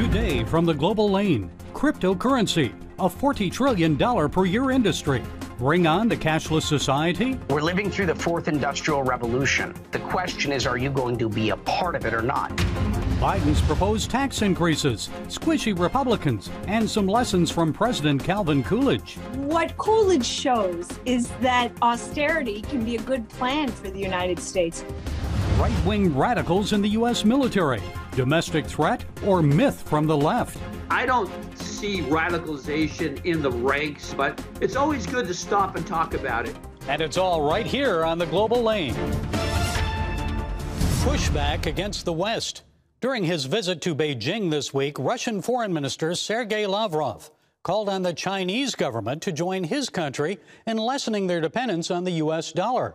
Today from the global lane, cryptocurrency, a $40 trillion per year industry. Bring on the cashless society? We're living through the fourth industrial revolution. The question is, are you going to be a part of it or not? Biden's proposed tax increases, squishy Republicans, and some lessons from President Calvin Coolidge. What Coolidge shows is that austerity can be a good plan for the United States. Right-wing radicals in the U.S. military, domestic threat or myth from the left. I don't see radicalization in the ranks, but it's always good to stop and talk about it. And it's all right here on the global lane. Pushback against the West. During his visit to Beijing this week, Russian Foreign Minister Sergei Lavrov called on the Chinese government to join his country in lessening their dependence on the U.S. dollar.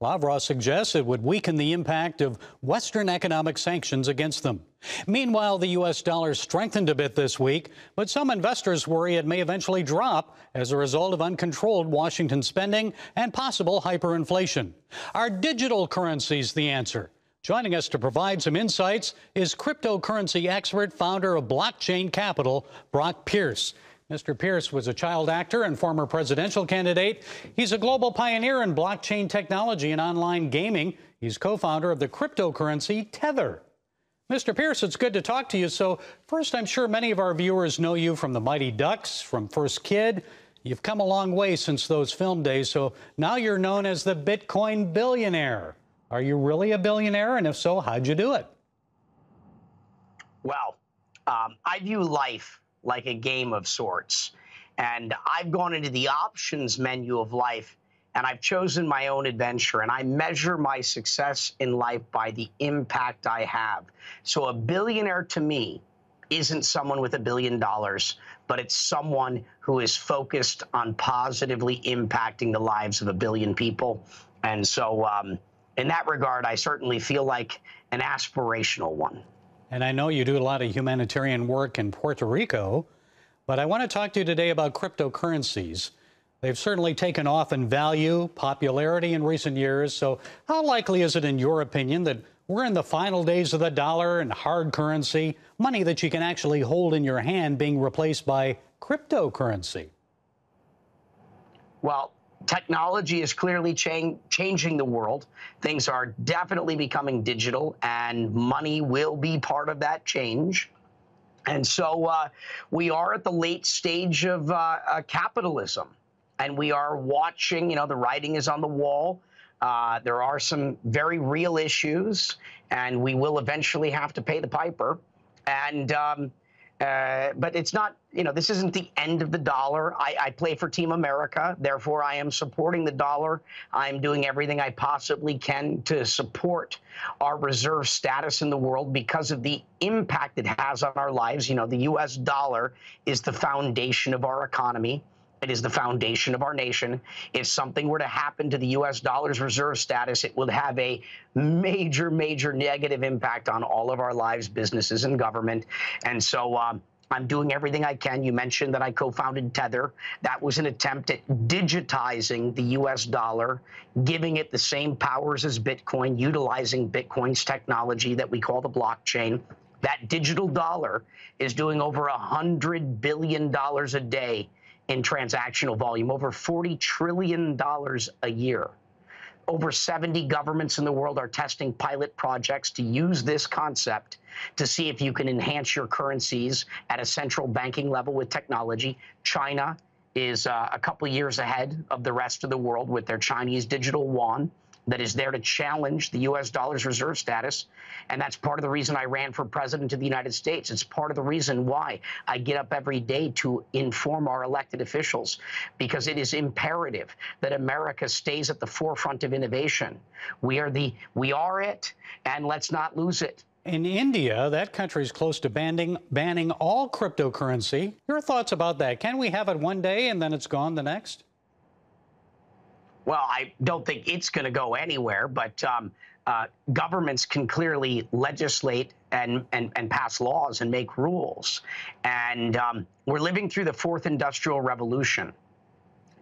Lavrov suggests it would weaken the impact of Western economic sanctions against them. Meanwhile, the U.S. dollar strengthened a bit this week, but some investors worry it may eventually drop as a result of uncontrolled Washington spending and possible hyperinflation. Are digital currencies the answer? Joining us to provide some insights is cryptocurrency expert, founder of Blockchain Capital, Brock Pierce. Mr. Pierce was a child actor and former presidential candidate. He's a global pioneer in blockchain technology and online gaming. He's co-founder of the cryptocurrency Tether. Mr. Pierce, it's good to talk to you. So first, I'm sure many of our viewers know you from the Mighty Ducks, from First Kid. You've come a long way since those film days, so now you're known as the Bitcoin billionaire. Are you really a billionaire? And if so, how'd you do it? Well, I view life like a game of sorts. And I've gone into the options menu of life, and I've chosen my own adventure, and I measure my success in life by the impact I have. So a billionaire to me isn't someone with $1 billion, but it's someone who is focused on positively impacting the lives of 1 billion people. And so in that regard, I certainly feel like an aspirational one. And I know you do a lot of humanitarian work in Puerto Rico, but I want to talk to you today about cryptocurrencies. They've certainly taken off in value, popularity in recent years. So how likely is it, in your opinion, that we're in the final days of the dollar and hard currency, money that you can actually hold in your hand, being replaced by cryptocurrency? Well, technology is clearly changing the world. Things are definitely becoming digital, and money will be part of that change. And so we are at the late stage of capitalism, and we are watching, the writing is on the wall. There are some very real issues, and we will eventually have to pay the piper. And but it's not, this isn't the end of the dollar. I play for Team America. Therefore, I am supporting the dollar. I'm doing everything I possibly can to support our reserve status in the world because of the impact it has on our lives. The U.S. dollar is the foundation of our economy. It is the foundation of our nation. If something were to happen to the U.S. dollar's reserve status, it would have a major, major negative impact on all of our lives, businesses, and government. And so I'm doing everything I can. You mentioned that I co-founded Tether. That was an attempt at digitizing the U.S. dollar, giving it the same powers as Bitcoin, utilizing Bitcoin's technology that we call the blockchain. That digital dollar is doing over $100 billion a day in transactional volume, over $40 trillion a year. Over 70 governments in the world are testing pilot projects to use this concept to see if you can enhance your currencies at a central banking level with technology. China is a couple years ahead of the rest of the world with their Chinese digital yuan that is there to challenge the U.S. dollar's reserve status. And that's part of the reason I ran for president of the United States. It's part of the reason why I get up every day to inform our elected officials, because it is imperative that America stays at the forefront of innovation. We are it, and let's not lose it. In India, that country is close to banning all cryptocurrency. Your thoughts about that? Can we have it one day and then it's gone the next? Well, I don't think it's going to go anywhere, but governments can clearly legislate and pass laws and make rules. And we're living through the fourth industrial revolution.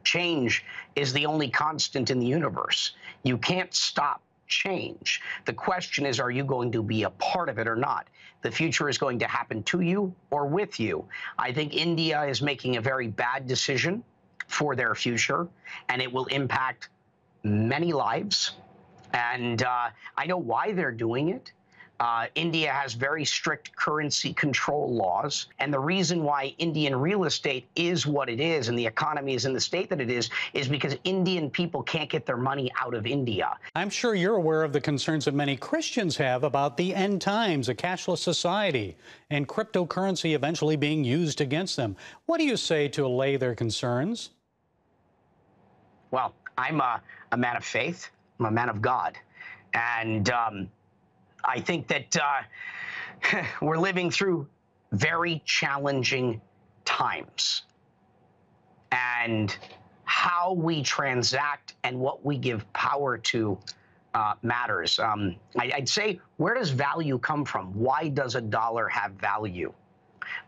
Change is the only constant in the universe. You can't stop change. The question is, are you going to be a part of it or not? The future is going to happen to you or with you. I think India is making a very bad decision for their future, and it will impact many lives. And I know why they're doing it. India has very strict currency control laws. And the reason why Indian real estate is what it is and the economy is in the state that it is because Indian people can't get their money out of India. I'm sure you're aware of the concerns that many Christians have about the end times, a cashless society, and cryptocurrency eventually being used against them. What do you say to allay their concerns? Well, I'm a man of faith. I'm a man of God. And I think that we're living through very challenging times. And how we transact and what we give power to matters. I'd say, where does value come from? Why does a dollar have value?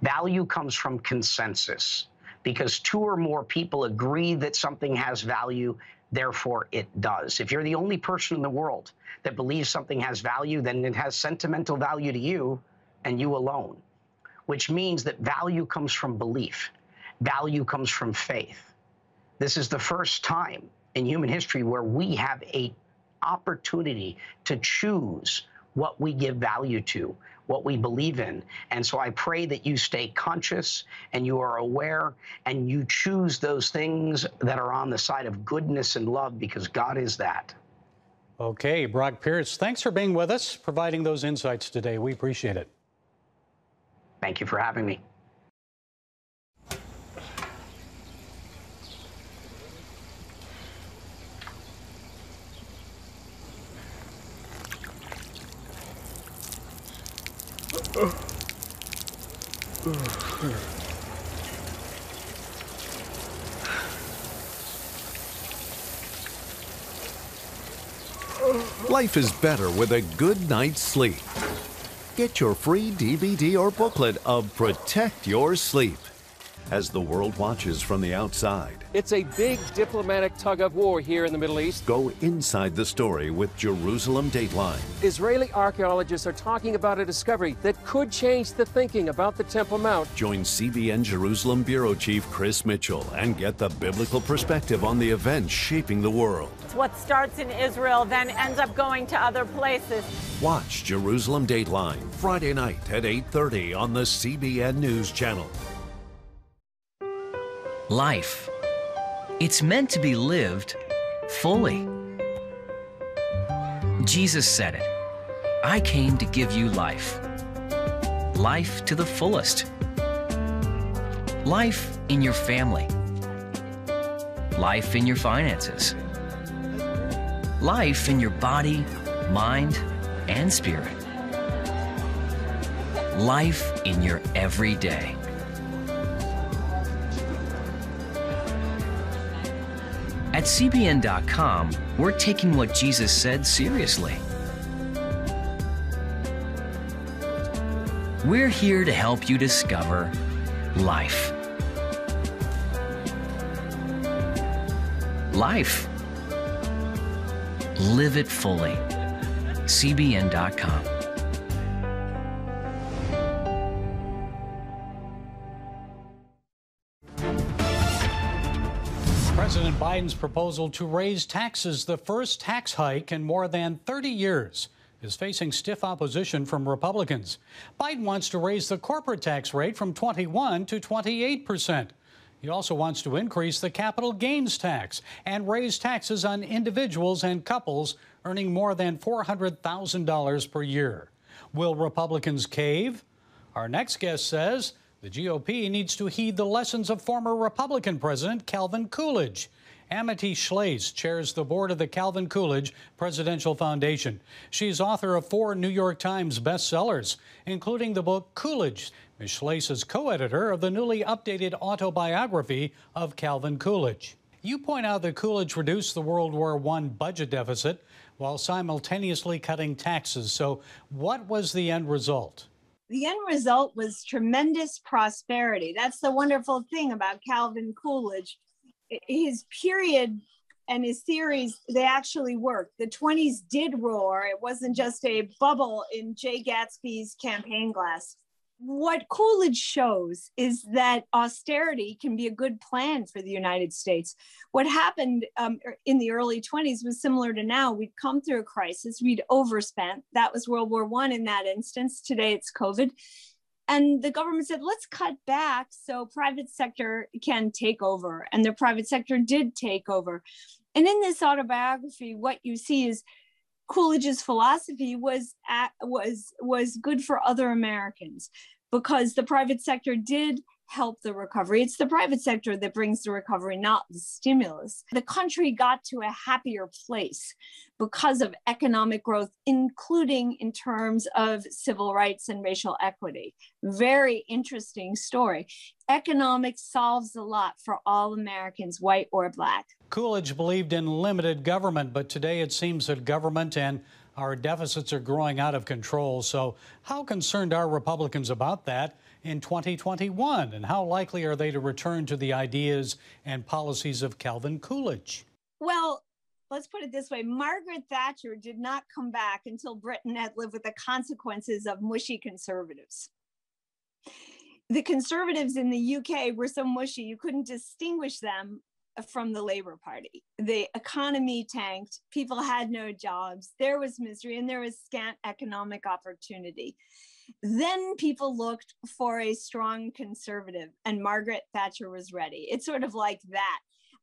Value comes from consensus, because two or more people agree that something has value, therefore it does. If you're the only person in the world that believes something has value, then it has sentimental value to you and you alone, which means that value comes from belief. Value comes from faith. This is the first time in human history where we have an opportunity to choose what we give value to, what we believe in. And so I pray that you stay conscious and you are aware and you choose those things that are on the side of goodness and love, because God is that. Okay, Brock Pierce, thanks for being with us, providing those insights today. We appreciate it. Thank you for having me. Life is better with a good night's sleep. Get your free DVD or booklet of Protect Your Sleep as the world watches from the outside. It's a big diplomatic tug of war here in the Middle East. Go inside the story with Jerusalem Dateline. Israeli archaeologists are talking about a discovery that could change the thinking about the Temple Mount. Join CBN Jerusalem Bureau Chief Chris Mitchell and get the biblical perspective on the events shaping the world. What starts in Israel then ends up going to other places. Watch Jerusalem Dateline Friday night at 8:30 on the CBN News Channel. Life. It's meant to be lived fully. Jesus said it. I came to give you life. Life to the fullest. Life in your family. Life in your finances. Life in your body, mind, and spirit. Life in your everyday. At CBN.com, we're taking what Jesus said seriously. We're here to help you discover life. Life. Live it fully. CBN.com. President Biden's proposal to raise taxes, the first tax hike in more than 30 years, is facing stiff opposition from Republicans. Biden wants to raise the corporate tax rate from 21% to 28%. He also wants to increase the capital gains tax and raise taxes on individuals and couples earning more than $400,000 per year. Will Republicans cave? Our next guest says the GOP needs to heed the lessons of former Republican President Calvin Coolidge. Amity Schles chairs the board of the Calvin Coolidge Presidential Foundation. She's author of 4 New York Times bestsellers, including the book Coolidge. Ms. Schles is co-editor of the newly updated autobiography of Calvin Coolidge. You point out that Coolidge reduced the World War I budget deficit while simultaneously cutting taxes. So what was the end result? The end result was tremendous prosperity. That's the wonderful thing about Calvin Coolidge. His period and his theories, they actually worked. The 20s did roar. It wasn't just a bubble in Jay Gatsby's champagne glass. What Coolidge shows is that austerity can be a good plan for the United States. What happened in the early 20s was similar to now. We'd come through a crisis, we'd overspent. That was World War I in that instance. Today it's COVID. And the government said, let's cut back so private sector can take over. And the private sector did take over. And in this autobiography, what you see is Coolidge's philosophy was good for other Americans because the private sector did help the recovery. It's the private sector that brings the recovery, not the stimulus. The country got to a happier place because of economic growth, including in terms of civil rights and racial equity. Very interesting story. Economics solves a lot for all Americans, white or black. Coolidge believed in limited government, but today it seems that government and our deficits are growing out of control. So how concerned are Republicans about that in 2021? And how likely are they to return to the ideas and policies of Calvin Coolidge? Well, let's put it this way. Margaret Thatcher did not come back until Britain had lived with the consequences of mushy conservatives. The conservatives in the UK were so mushy, you couldn't distinguish them from the Labour Party. The economy tanked, people had no jobs, there was misery, and there was scant economic opportunity. Then people looked for a strong conservative, and Margaret Thatcher was ready. It's sort of like that.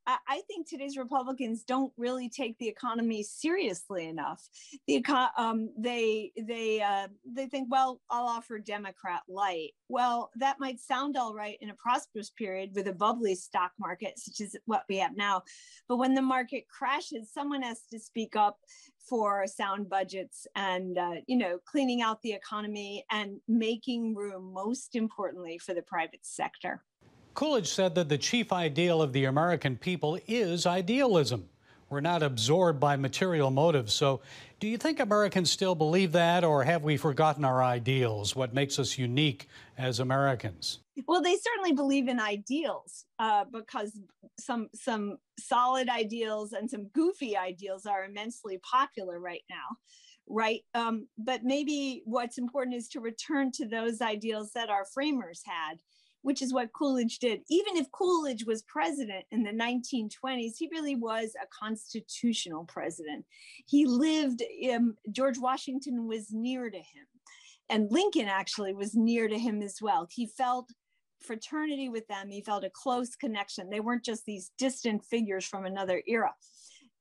I think today's Republicans don't really take the economy seriously enough. They think, well, I'll offer Democrat light. Well, that might sound all right in a prosperous period with a bubbly stock market, such as what we have now. But when the market crashes, someone has to speak up for sound budgets and, cleaning out the economy and making room, most importantly, for the private sector. Coolidge said that the chief ideal of the American people is idealism. We're not absorbed by material motives. So do you think Americans still believe that, or have we forgotten our ideals, what makes us unique as Americans? Well, they certainly believe in ideals because some solid ideals and some goofy ideals are immensely popular right now. Right. But maybe what's important is to return to those ideals that our framers had, which is what Coolidge did. Even if Coolidge was president in the 1920s, he really was a constitutional president. He lived, George Washington was near to him, and Lincoln actually was near to him as well. He felt fraternity with them. He felt a close connection. They weren't just these distant figures from another era.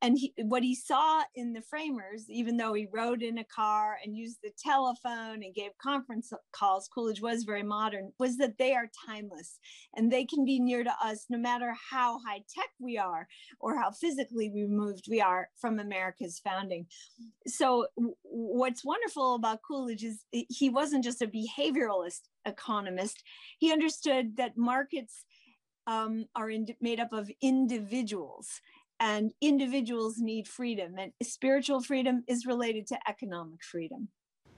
And what he saw in the framers, even though he rode in a car and used the telephone and gave conference calls, Coolidge was very modern, was that they are timeless and they can be near to us no matter how high tech we are or how physically removed we are from America's founding. So what's wonderful about Coolidge is he wasn't just a behavioralist economist. He understood that markets are made up of individuals. And individuals need freedom, and spiritual freedom is related to economic freedom.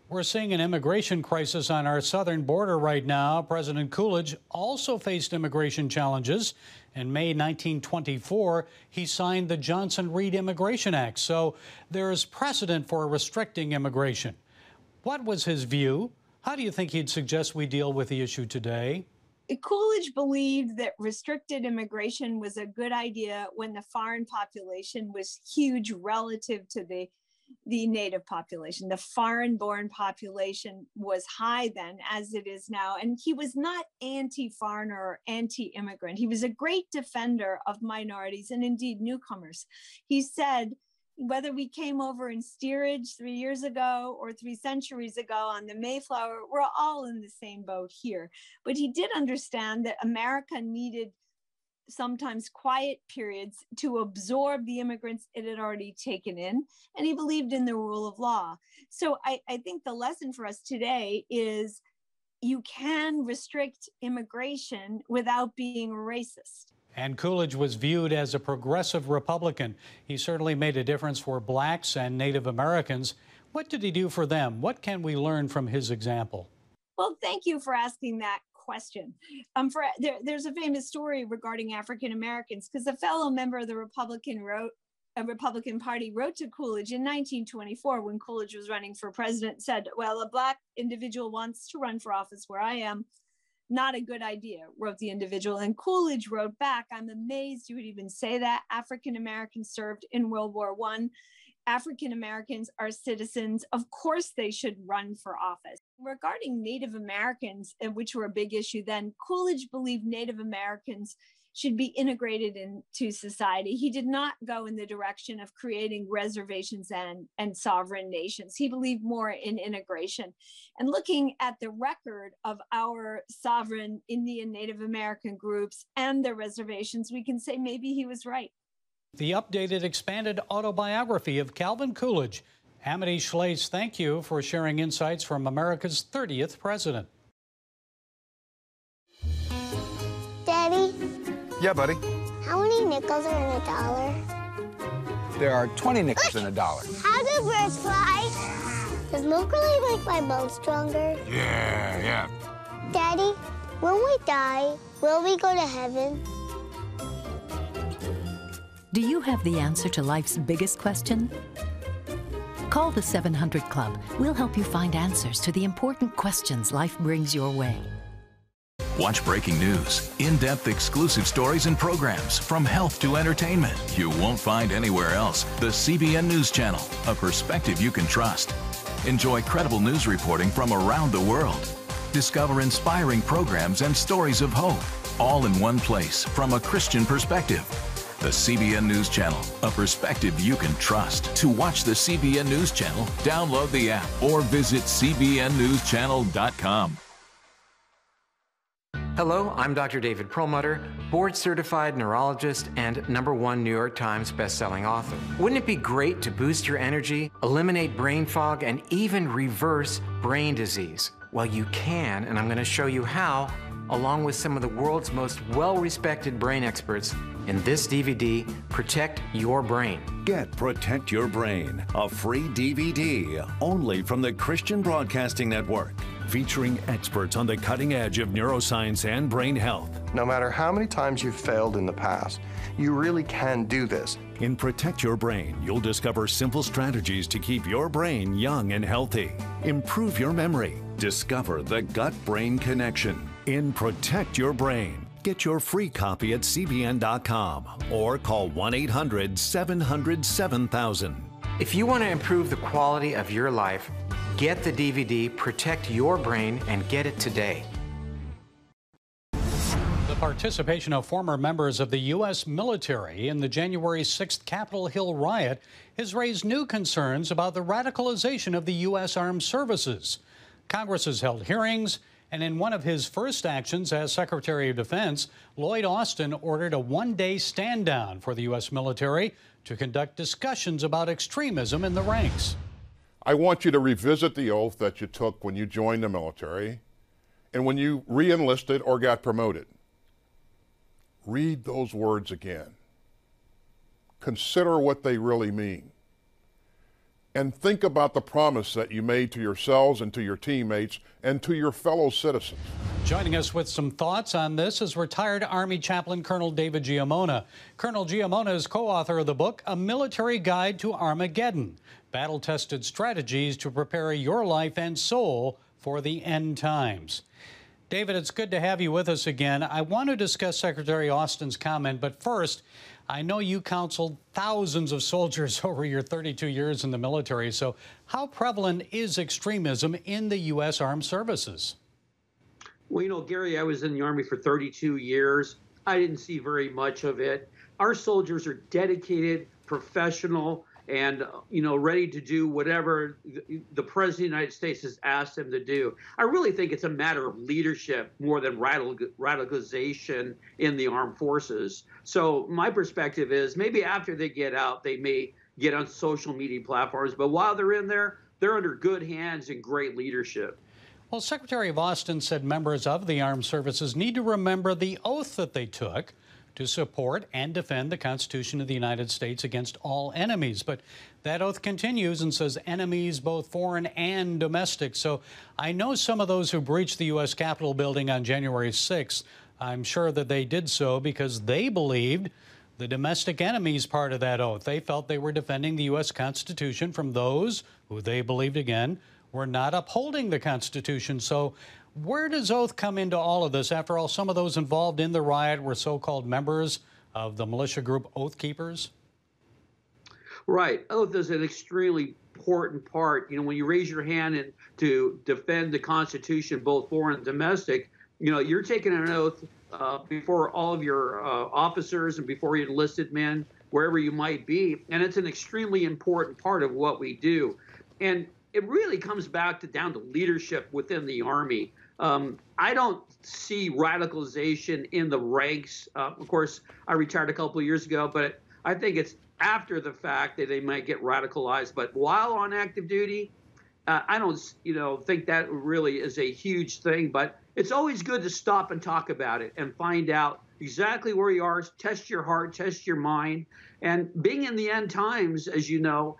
We're seeing an immigration crisis on our southern border right now. President Coolidge also faced immigration challenges. In May 1924, he signed the Johnson-Reed Immigration Act. So there is precedent for restricting immigration. What was his view? How do you think he'd suggest we deal with the issue today? Coolidge believed that restricted immigration was a good idea when the foreign population was huge relative to the native population. The foreign-born population was high then, as it is now. And he was not anti-foreigner or anti-immigrant. He was a great defender of minorities and indeed newcomers. He said, whether we came over in steerage 3 years ago or 3 centuries ago on the Mayflower, we're all in the same boat here. But he did understand that America needed sometimes quiet periods to absorb the immigrants it had already taken in, and he believed in the rule of law. So I think the lesson for us today is you can restrict immigration without being racist. And Coolidge was viewed as a progressive Republican. He certainly made a difference for blacks and Native Americans. What did he do for them? What can we learn from his example? Well, thank you for asking that question. There's a famous story regarding African Americans because a fellow member of the Republican Republican Party wrote to Coolidge in 1924 when Coolidge was running for president, said, well, a Black individual wants to run for office where I am. Not a good idea, wrote the individual. And Coolidge wrote back, I'm amazed you would even say that. African Americans served in World War I. African Americans are citizens. Of course they should run for office. Regarding Native Americans, which were a big issue then, Coolidge believed Native Americans should be integrated into society. He did not go in the direction of creating reservations and sovereign nations. He believed more in integration. And looking at the record of our sovereign Indian Native American groups and their reservations, we can say maybe he was right. The updated, expanded autobiography of Calvin Coolidge. Amity Schles, thank you for sharing insights from America's 30th president. Daddy? Yeah, buddy? How many nickels are in a dollar? There are 20 nickels in a dollar. How do birds fly? Does milk really make my bones stronger? Yeah. Daddy, when we die, will we go to heaven? Do you have the answer to life's biggest question? Call the 700 Club. We'll help you find answers to the important questions life brings your way. Watch breaking news, in-depth exclusive stories and programs from health to entertainment you won't find anywhere else. The CBN News Channel, a perspective you can trust. Enjoy credible news reporting from around the world. Discover inspiring programs and stories of hope, all in one place from a Christian perspective. The CBN News Channel, a perspective you can trust. To watch the CBN News Channel, download the app or visit cbnnewschannel.com. Hello, I'm Dr. David Perlmutter, board-certified neurologist and #1 New York Times bestselling author. Wouldn't it be great to boost your energy, eliminate brain fog, and even reverse brain disease? Well, you can, and I'm going to show you how, along with some of the world's most well-respected brain experts in this DVD, Protect Your Brain. Get Protect Your Brain, a free DVD only from the Christian Broadcasting Network, featuring experts on the cutting edge of neuroscience and brain health. No matter how many times you've failed in the past, you really can do this. In Protect Your Brain, you'll discover simple strategies to keep your brain young and healthy. Improve your memory. Discover the gut-brain connection. In Protect Your Brain, get your free copy at cbn.com or call 1-800-700-7000. If you want to improve the quality of your life, get the DVD Protect Your Brain and get it today. The participation of former members of the U.S. military in the January 6th Capitol Hill riot has raised new concerns about the radicalization of the U.S. Armed Services. Congress has held hearings, and in one of his first actions as Secretary of Defense, Lloyd Austin ordered a one-day stand-down for the U.S. military to conduct discussions about extremism in the ranks. I want you to revisit the oath that you took when you joined the military and when you re-enlisted or got promoted. Read those words again. Consider what they really mean. And think about the promise that you made to yourselves and to your teammates and to your fellow citizens. Joining us with some thoughts on this is retired Army Chaplain Colonel David Giammona. Colonel Giammona is co-author of the book, A Military Guide to Armageddon, Battle-Tested Strategies to Prepare Your Life and Soul for the End Times. David, it's good to have you with us again. I want to discuss Secretary Austin's comment, but first, I know you counseled thousands of soldiers over your 32 years in the military, so how prevalent is extremism in the U.S. Armed Services? Well, you know, Gary, I was in the Army for 32 years. I didn't see very much of it. Our soldiers are dedicated, professional, and, you know, ready to do whatever the President of the United States has asked them to do. I really think it's a matter of leadership more than radicalization in the armed forces. So my perspective is maybe after they get out, they may get on social media platforms, but while they're in there, they're under good hands and great leadership. Well, Secretary of Austin said members of the armed services need to remember the oath that they took to support and defend the Constitution of the United States against all enemies. But that oath continues and says enemies both foreign and domestic. So I know some of those who breached the U.S. Capitol building on January 6th. I'm sure that they did so because they believed the domestic enemies part of that oath. They felt they were defending the U.S. Constitution from those who they believed, again, were not upholding the Constitution. So where does oath come into all of this? After all, some of those involved in the riot were so-called members of the militia group Oath Keepers. Right. Oath is an extremely important part. You know, when you raise your hand and to defend the Constitution, both foreign and domestic, you know, you're taking an oath before all of your officers and before your enlisted men, wherever you might be. And it's an extremely important part of what we do. And it really comes back down to leadership within the Army. I don't see radicalization in the ranks. Of course, I retired a couple of years ago, but I think it's after the fact that they might get radicalized. But while on active duty, I don't, think that really is a huge thing. But it's always good to stop and talk about it and find out exactly where you are, test your heart, test your mind. And being in the end times, as you know,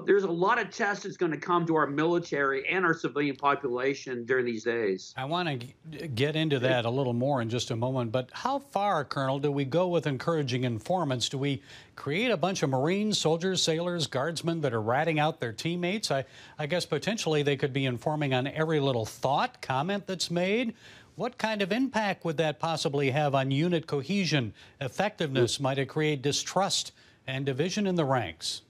there's a lot of tests that's going to come to our military and our civilian population during these days. I want to get into that a little more in just a moment, but how far, Colonel, do we go with encouraging informants? Do we create a bunch of Marines, soldiers, sailors, guardsmen that are ratting out their teammates? I guess potentially they could be informing on every little thought, comment that's made. What kind of impact would that possibly have on unit cohesion, effectiveness? Might it create distrust and division in the ranks?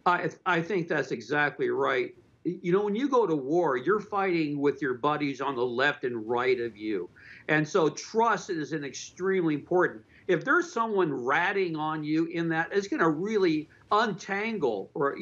I think that's exactly right. You know, when you go to war, you're fighting with your buddies on the left and right of you. And so trust is an extremely important. If there's someone ratting on you in that, it's going to really untangle or,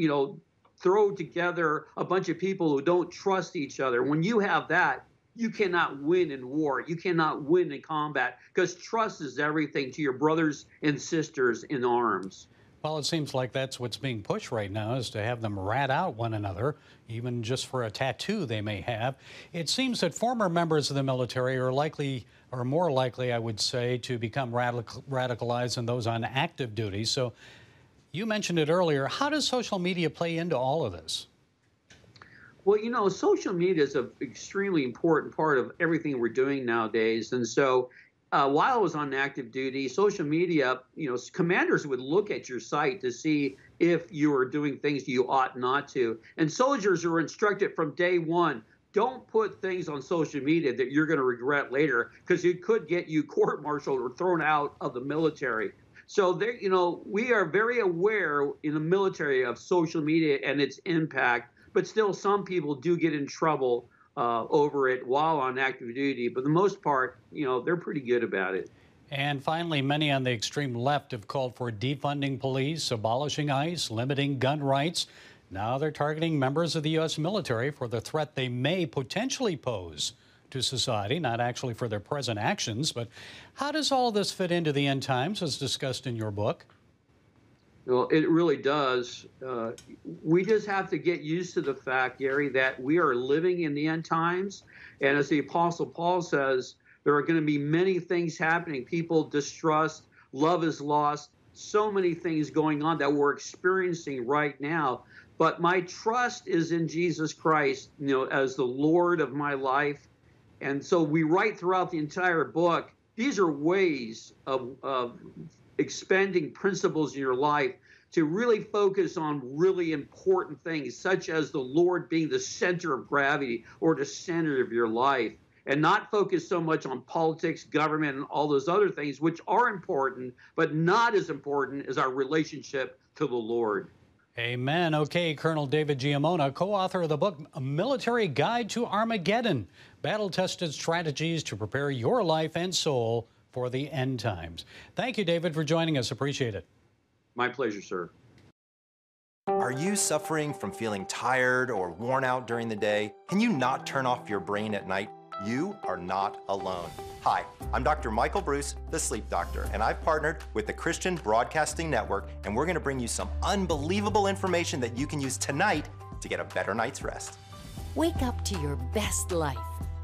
throw together a bunch of people who don't trust each other. When you have that, you cannot win in war. You cannot win in combat because trust is everything to your brothers and sisters in arms. Well, it seems like that's what's being pushed right now, is to have them rat out one another, even just for a tattoo they may have. It seems that former members of the military are more likely, I would say, to become radicalized than those on active duty. So you mentioned it earlier. How does social media play into all of this? Well, social media is an extremely important part of everything we're doing nowadays. And so while I was on active duty, social media, commanders would look at your site to see if you were doing things you ought not to. And soldiers are instructed from day one, don't put things on social media that you're going to regret later, because it could get you court-martialed or thrown out of the military. So there, we are very aware in the military of social media and its impact, but still some people do get in trouble over it while on active duty. But for the most part, they're pretty good about it. And finally, many on the extreme left have called for defunding police, abolishing ICE, limiting gun rights. Now they're targeting members of the U.S. military for the threat they may potentially pose to society, not actually for their present actions. But how does all this fit into the end times, as discussed in your book? Well, it really does. We just have to get used to the fact, Gary, that we are living in the end times. And as the Apostle Paul says, there are going to be many things happening. People distrust, love is lost, so many things going on that we're experiencing right now. But my trust is in Jesus Christ, as the Lord of my life. And so we write throughout the entire book, these are ways of expending principles in your life to really focus on really important things, such as the Lord being the center of gravity or the center of your life, and not focus so much on politics, government, and all those other things, which are important, but not as important as our relationship to the Lord. Amen. Okay, Colonel David Giammona, co-author of the book, A Military Guide to Armageddon, Battle-Tested Strategies to Prepare Your Life and Soul for the End Times. Thank you, David, for joining us. Appreciate it. My pleasure, sir. Are you suffering from feeling tired or worn out during the day? Can you not turn off your brain at night? You are not alone. Hi, I'm Dr. Michael Bruce, the Sleep Doctor, and I've partnered with the Christian Broadcasting Network, and we're going to bring you some unbelievable information that you can use tonight to get a better night's rest. Wake up to your best life.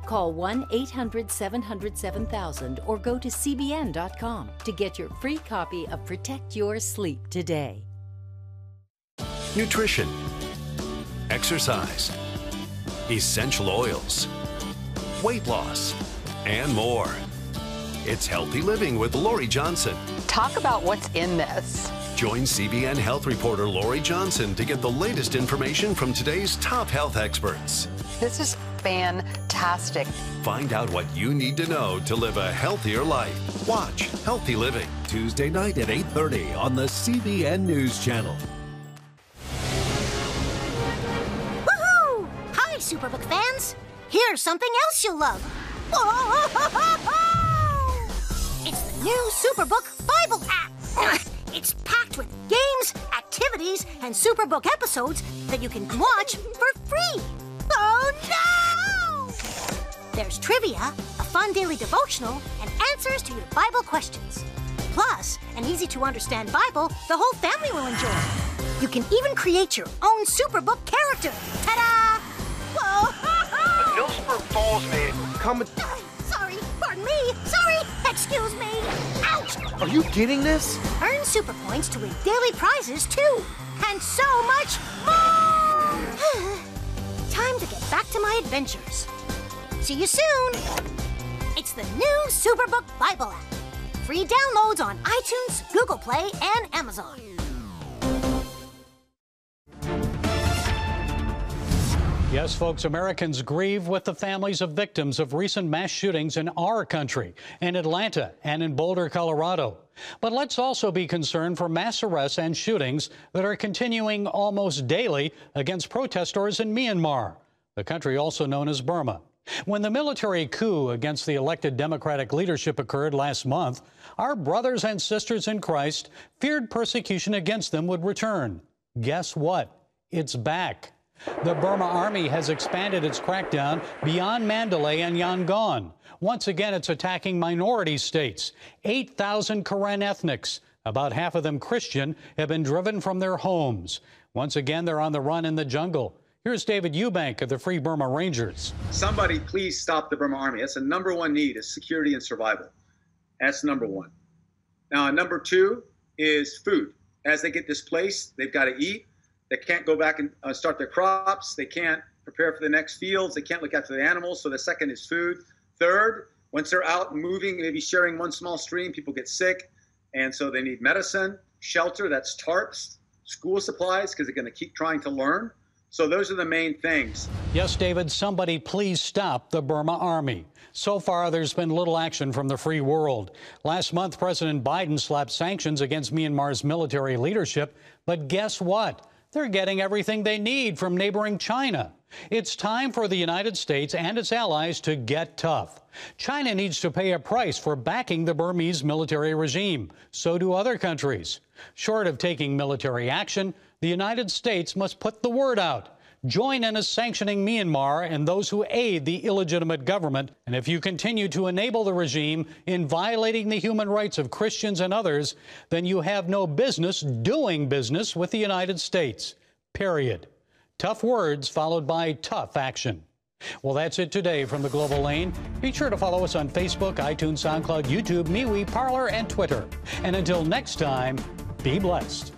Call 1-800-700-7000 or go to cbn.com to get your free copy of Protect Your Sleep today. Nutrition, exercise, essential oils, weight loss, and more. It's Healthy Living with Lori Johnson. Talk about what's in this. Join CBN health reporter Lori Johnson to get the latest information from today's top health experts. This is fantastic. Find out what you need to know to live a healthier life. Watch Healthy Living, Tuesday night at 8:30 on the CBN News Channel. Woohoo! Hi, Superbook fans. Here's something else you'll love. It's the new Superbook Bible app. It's packed with games, activities, and Superbook episodes that you can watch for free. Oh no! There's trivia, a fun daily devotional, and answers to your Bible questions. Plus, an easy-to-understand Bible the whole family will enjoy. You can even create your own Superbook character. Ta-da! Whoa! Millsburg Falls man. Sorry, pardon me. Sorry, excuse me. Ouch! Are you getting this? Earn super points to win daily prizes too, and so much more. Time to get back to my adventures. See you soon. It's the new Superbook Bible app. Free downloads on iTunes, Google Play, and Amazon. Yes, folks, Americans grieve with the families of victims of recent mass shootings in our country, in Atlanta and in Boulder, Colorado. But let's also be concerned for mass arrests and shootings that are continuing almost daily against protesters in Myanmar, the country also known as Burma. When the military coup against the elected Democratic leadership occurred last month, our brothers and sisters in Christ feared persecution against them would return. Guess what? It's back. The Burma Army has expanded its crackdown beyond Mandalay and Yangon. Once again, it's attacking minority states. 8,000 Karen ethnics, about half of them Christian, have been driven from their homes. Once again, they're on the run in the jungle. Here's David Eubank of the Free Burma Rangers. Somebody please stop the Burma Army. That's the number one need, is security and survival. That's number one. Now, number two is food. As they get displaced, they've got to eat. They can't go back and start their crops. They can't prepare for the next fields. They can't look after the animals. So the second is food. Third, once they're out and moving, maybe sharing one small stream, people get sick. And so they need medicine, shelter, that's tarps, school supplies, because they're going to keep trying to learn. So those are the main things. Yes, David, somebody please stop the Burma Army. So far, there's been little action from the free world. Last month, President Biden slapped sanctions against Myanmar's military leadership. But guess what? They're getting everything they need from neighboring China. It's time for the United States and its allies to get tough. China needs to pay a price for backing the Burmese military regime. So do other countries. Short of taking military action, the United States must put the word out. Join in sanctioning Myanmar and those who aid the illegitimate government. And if you continue to enable the regime in violating the human rights of Christians and others, then you have no business doing business with the United States. Period. Tough words followed by tough action. Well, that's it today from the Global Lane. Be sure to follow us on Facebook, iTunes, SoundCloud, YouTube, MeWe, Parler, and Twitter. And until next time, be blessed.